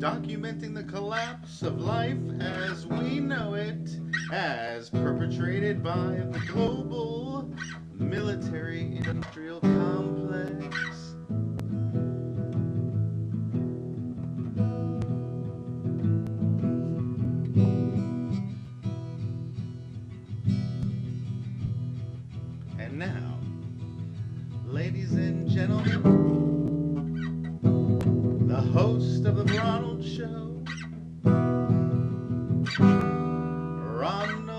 documenting the collapse of life as we know it, as perpetrated by the global military-industrial complex. And now, ladies and gentlemen, the host of the Ronald Show, Ronald.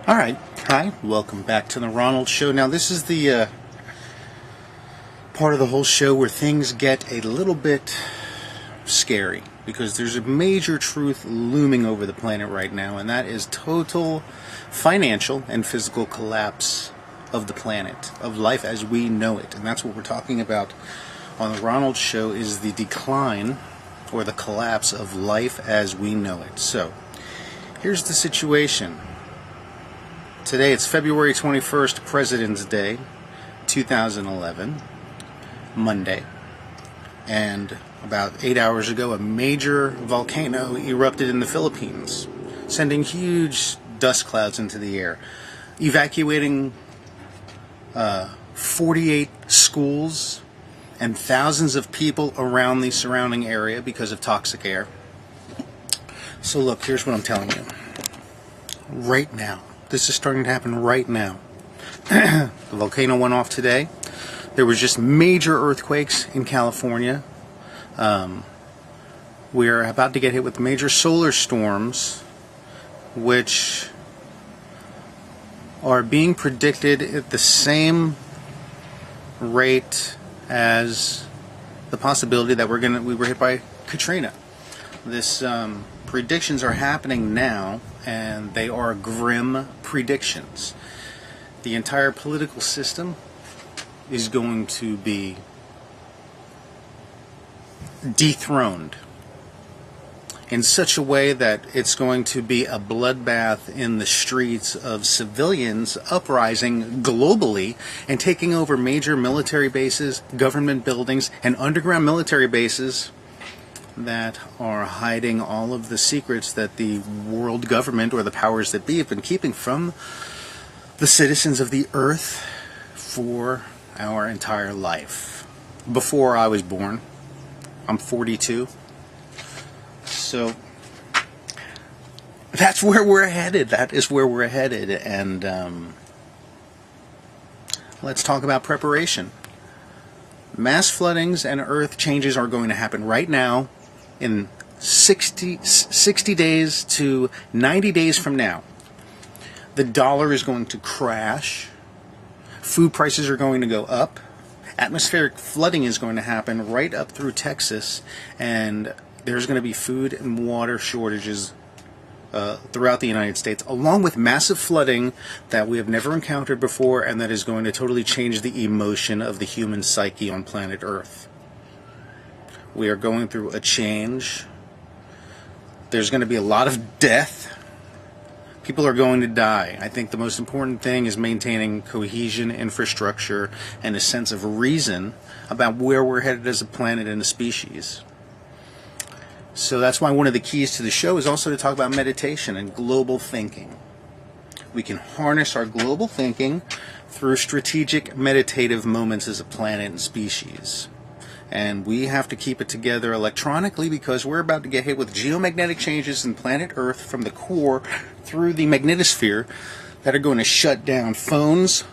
All right, hi, welcome back to the Ronald Show. Now, this is the part of the whole show where things get a little bit scary, because there's a major truth looming over the planet right now, and that is total financial and physical collapse of the planet, of life as we know it. And that's what we're talking about on the Ronald Show, is the decline or the collapse of life as we know it. So here's the situation. Today it's February 21st, President's Day, 2011, Monday. And about 8 hours ago, a major volcano erupted in the Philippines, sending huge dust clouds into the air, evacuating 48 schools and thousands of people around the surrounding area because of toxic air. So look, here's what I'm telling you. Right now, this is starting to happen right now. The volcano went off today. There was just major earthquakes in California. We're about to get hit with major solar storms, which are being predicted at the same rate as the possibility that we were hit by Katrina. This predictions are happening now, and they are grim predictions. The entire political system is going to be dethroned in such a way that it's going to be a bloodbath in the streets of civilians uprising globally and taking over major military bases, government buildings, and underground military bases that are hiding all of the secrets that the world government or the powers that be have been keeping from the citizens of the earth for our entire life. Before I was born. I'm 42. So that's where we're headed. That is where we're headed. And let's talk about preparation. Mass floodings and earth changes are going to happen right now in 60 days to 90 days from now. The dollar is going to crash. Food prices are going to go up. Atmospheric flooding is going to happen right up through Texas, and there's going to be food and water shortages throughout the United States, along with massive flooding that we have never encountered before, and that is going to totally change the emotion of the human psyche on planet Earth. We are going through a change. There's going to be a lot of death. People are going to die. I think the most important thing is maintaining cohesion, infrastructure, and a sense of reason about where we're headed as a planet and a species. So that's why one of the keys to the show is also to talk about meditation and global thinking. We can harness our global thinking through strategic meditative moments as a planet and species. And we have to keep it together electronically, because we're about to get hit with geomagnetic changes in planet Earth from the core through the magnetosphere that are going to shut down phones,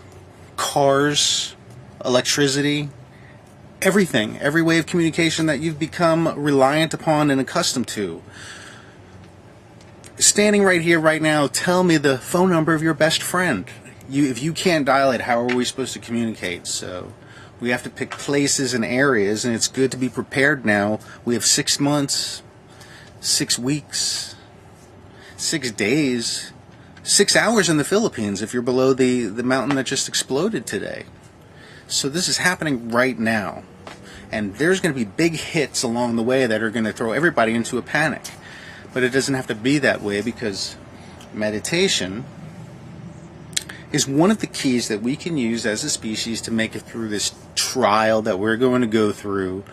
cars, electricity, everything, every way of communication that you've become reliant upon and accustomed to. Standing right here, right now, tell me the phone number of your best friend. If you can't dial it, how are we supposed to communicate? So we have to pick places and areas, and it's good to be prepared now. We have 6 months, 6 weeks, 6 days, 6 hours in the Philippines if you're below the mountain that just exploded today. So this is happening right now. And there's going to be big hits along the way that are going to throw everybody into a panic. But it doesn't have to be that way, because meditation is one of the keys that we can use as a species to make it through this trial that we're going to go through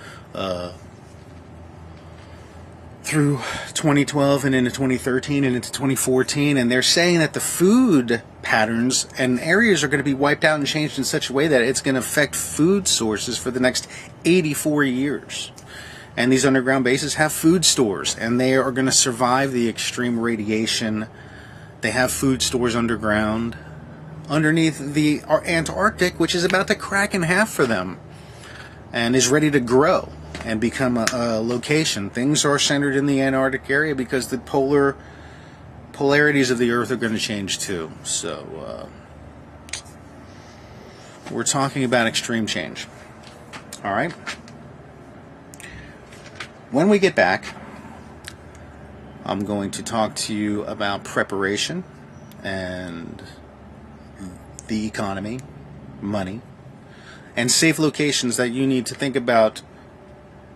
2012 and into 2013 and into 2014. And they're saying that the food patterns and areas are going to be wiped out and changed in such a way that it's going to affect food sources for the next 84 years. And these underground bases have food stores, and they are going to survive the extreme radiation. They have food stores underground, underneath the Antarctic, which is about to crack in half for them, and is ready to grow and become a location. Things are centered in the Antarctic area because the polarities of the Earth are going to change too. So we're talking about extreme change. All right. When we get back, I'm going to talk to you about preparation and the economy, money, and safe locations that you need to think about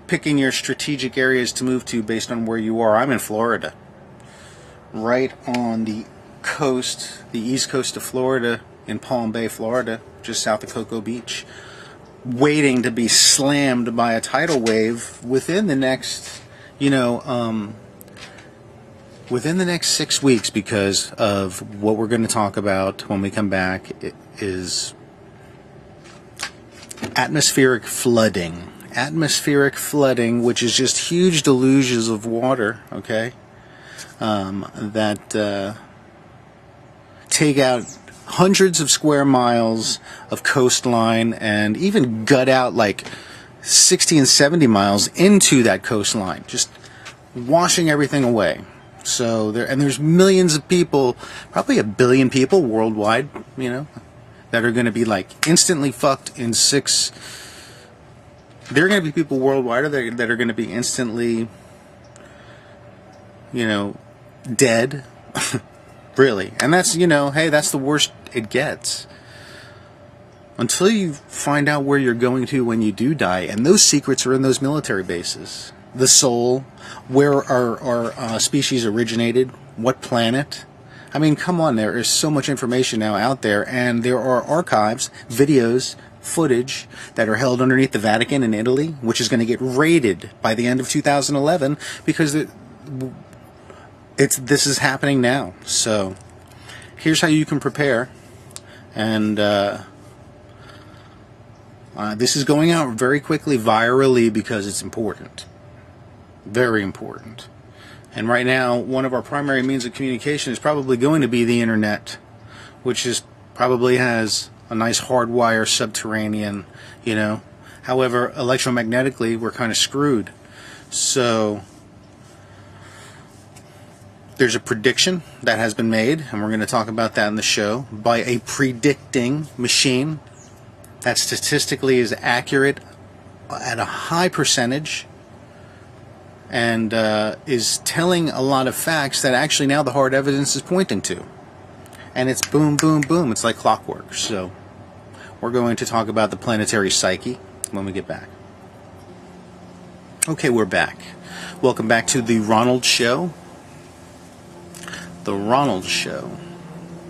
picking your strategic areas to move to based on where you are. I'm in Florida, right on the coast, the east coast of Florida, in Palm Bay, Florida, just south of Cocoa Beach, waiting to be slammed by a tidal wave within the next, within the next 6 weeks, because of what we're going to talk about when we come back. It is atmospheric flooding. Atmospheric flooding, which is just huge deluges of water, okay, that take out hundreds of square miles of coastline and even gut out like 60 and 70 miles into that coastline, just washing everything away. So there's millions of people, probably 1 billion people worldwide, that are going to be like instantly fucked in 6. There are going to be people worldwide that are going to be instantly, dead. Really. And that's, hey, that's the worst it gets. Until you find out where you're going to when you do die. And those secrets are in those military bases. The soul, where our species originated, what planet. I mean, come on, there is so much information now out there. And there are archives, videos, footage that are held underneath the Vatican in Italy, which is going to get raided by the end of 2011 because this is happening now. So here's how you can prepare, and this is going out very quickly virally because it's important, very important. And right now, one of our primary means of communication is probably going to be the internet, which probably has a nice hardwire subterranean, However, electromagnetically, we're kind of screwed. So there's a prediction that has been made, and we're going to talk about that in the show, by a predicting machine that statistically is accurate at a high percentage, and is telling a lot of facts that actually now the hard evidence is pointing to. And it's boom, boom, boom. It's like clockwork. So we're going to talk about the planetary psyche when we get back. Okay, we're back. Welcome back to the Ronald Show. The Ronald Show.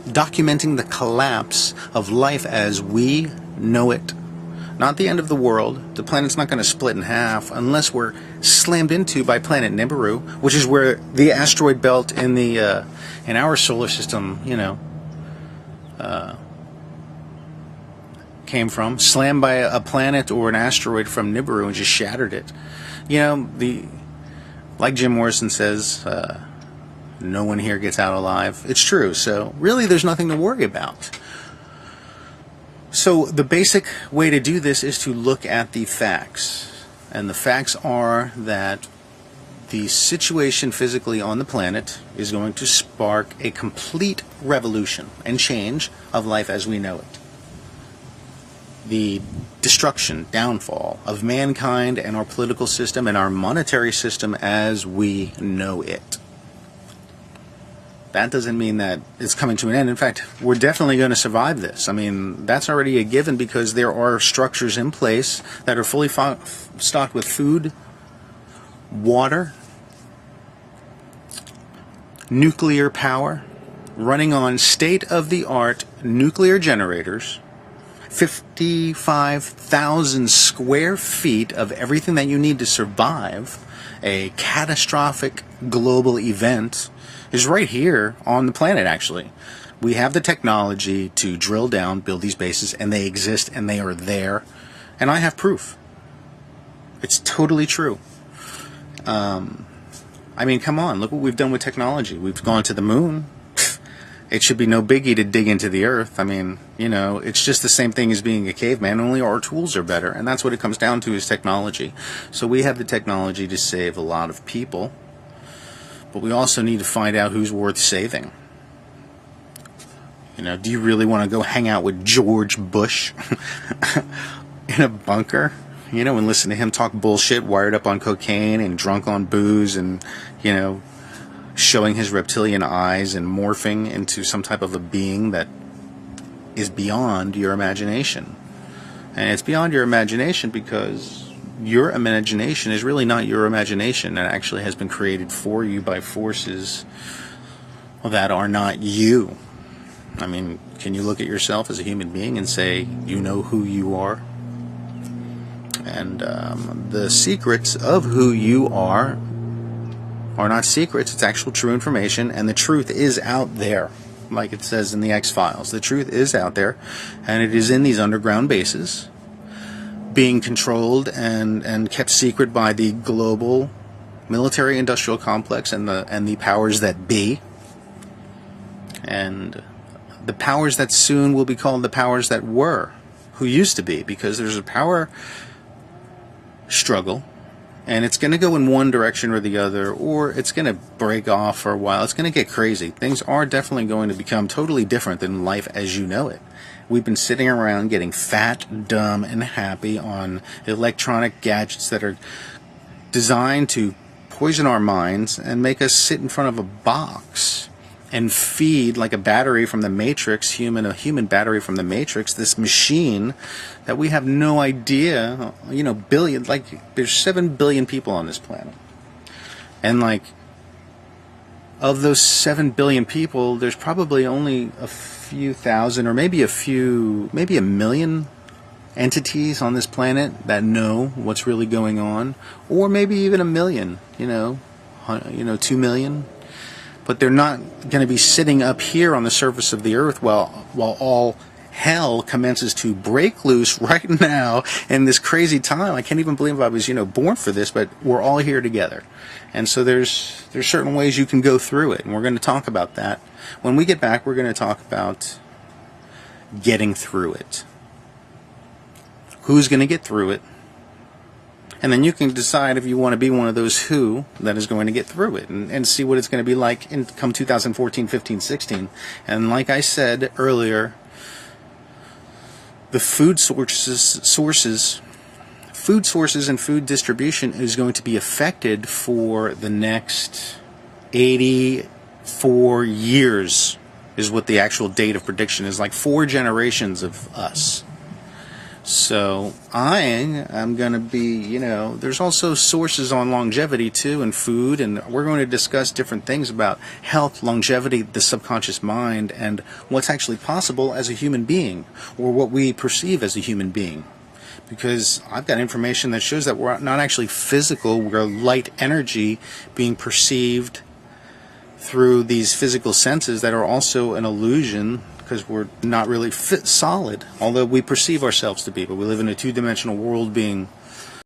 Documenting the collapse of life as we know it. Not the end of the world. The planet's not going to split in half unless we're slammed into by planet Nibiru, which is where the asteroid belt in our solar system, came from. Slammed by a planet or an asteroid from Nibiru and just shattered it. Like Jim Morrison says, no one here gets out alive. It's true. So really, there's nothing to worry about. So the basic way to do this is to look at the facts. And the facts are that the situation physically on the planet is going to spark a complete revolution and change of life as we know it. The destruction, downfall of mankind and our political system and our monetary system as we know it. that doesn't mean that it's coming to an end. In fact, we're definitely going to survive this. I mean, that's already a given because there are structures in place that are fully stocked with food, water, nuclear power, running on state-of-the-art nuclear generators, 55,000 square feet of everything that you need to survive a catastrophic global event is right here on the planet, actually. We have the technology to drill down, build these bases, and they exist, and they are there. And I have proof. It's totally true. I mean, come on, look what we've done with technology. We've gone to the moon. It should be no biggie to dig into the earth. I mean, you know, it's just the same thing as being a caveman, only our tools are better. And that's what it comes down to, is technology. So we have the technology to save a lot of people, but we also need to find out who's worth saving. You know, do you really want to go hang out with George Bush in a bunker? You know, and listen to him talk bullshit, wired up on cocaine and drunk on booze and, you know, showing his reptilian eyes and morphing into some type of a being that is beyond your imagination. And it's beyond your imagination because your imagination is really not your imagination. It actually has been created for you by forces that are not you. I mean, can you look at yourself as a human being and say you know who you are? And the secrets of who you are not secrets. It's actual true information, and the truth is out there, like it says in the X-Files. The truth is out there, and it is in these underground bases, being controlled and kept secret by the global military-industrial complex and the powers that be, and the powers that soon will be called the powers that were, who used to be, because there's a power struggle, and it's going to go in one direction or the other, or it's going to break off for a while. It's going to get crazy. Things are definitely going to become totally different than life as you know it. We've been sitting around getting fat, dumb, and happy on electronic gadgets that are designed to poison our minds and make us sit in front of a box and feed, like a battery from the Matrix, a human battery from the Matrix, this machine that we have no idea, you know, there's 7 billion people on this planet. And like, of those 7 billion people, there's probably only a few thousand, or maybe a million entities on this planet that know what's really going on, or maybe even a million, 2 million. But they're not going to be sitting up here on the surface of the earth while all hell commences to break loose right now in this crazy time. I can't even believe I was, born for this, but we're all here together. And so there's certain ways you can go through it, and we're going to talk about that. When we get back, we're going to talk about getting through it. Who's going to get through it? And then you can decide if you want to be one of those who that is going to get through it and see what it's going to be like in come 2014, 15, 16. And like I said earlier, the food sources and food distribution is going to be affected for the next 84 years is what the actual date of prediction is, like 4 generations of us. So I am going to be, there's also sources on longevity too and food, and we're going to discuss different things about health, longevity, the subconscious mind, and what's actually possible as a human being, or what we perceive as a human being. Because I've got information that shows that we're not actually physical, we're light energy being perceived through these physical senses that are also an illusion, because we're not really solid, although we perceive ourselves to be, but we live in a 2-dimensional world being